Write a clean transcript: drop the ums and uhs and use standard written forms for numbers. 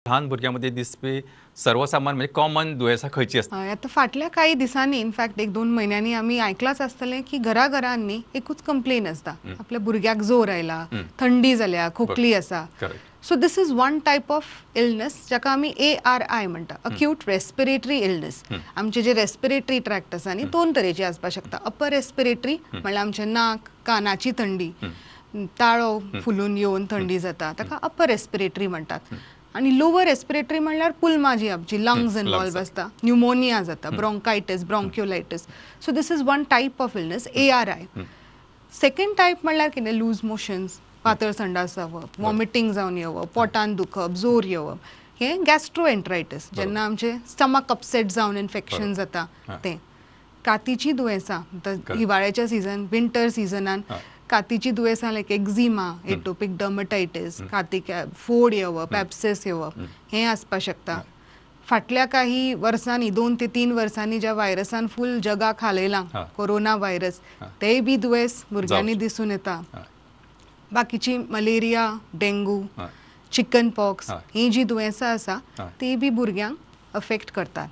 लहान भुरग्यांमध्ये दिसपी सर्वसामान्य म्हणजे कॉमन दुयेंसां खंयची आसता? आता फाटल्या काही दिसांनी इनफॅक्ट 1-2 महिन्यांनी आम्ही ऐकलाच आसतलें की घराघरांनी एकूच कंप्लेन आसता, आपल्या भुरग्याक जोर आयला, थंडी जाल्या, खोकली आसा. So this is one type of illness जाका आमी ARI म्हणटा, अक्यूट रेस्पिरेटरी इलनेस. आमचे जे रेस्पिरेटरी ट्रॅक्ट आसा न्ही 2 तरेचे आसपाक शकता. अपर रेस्पिरेटरी म्हणल्यार आमचे नाक, कानाची थंडी, ताळो फुलून येवन थंडी जाता, ताका अपर रेस्पिरेटरी म्हणटात. आणि लोअर रेस्पिरेटरी म्हणल्यार पुल्मा जी आमची लंग्स इन्वॉल्व आसता, न्युमोनिया जाता, bronchitis, bronchiolitis. So this is one type of illness, ARI. Second type म्हणल्यार कितें, लूज मोशन्स, पातळ संडास जावप, वॉमिटिंग जावन येवप, पोटान दुखप, जोर येवप, हे गॅस्ट्रोएंटरायटीस, जेन्ना आमचे स्टमक अपसेट जावन इन्फेक्शन जाता तें. कातीची दुयेंसां, हिवाळ्याच्या सिजन, विंटर सिजनान कातीची दुयेंसां लायक एक्झिमा, एटोपिक डर्मेटायटीस, कातीक फोड येवप, एब्सेस येवप, हें आसपाक शकता. फाटल्या काही वर्सांनी 2 ते 3 वर्सांनी ज्या व्हायरसान फूल जगाक हालयलां, कोरोना व्हायरस, तेय बी दुयेंस भुरग्यांनी दिसून येता. बाकीची मलेरिया, डेंगू, चिकन पॉक्स, ही जी दुयेंसां आसा ती बी भुरग्यांक अफेक्ट करतात.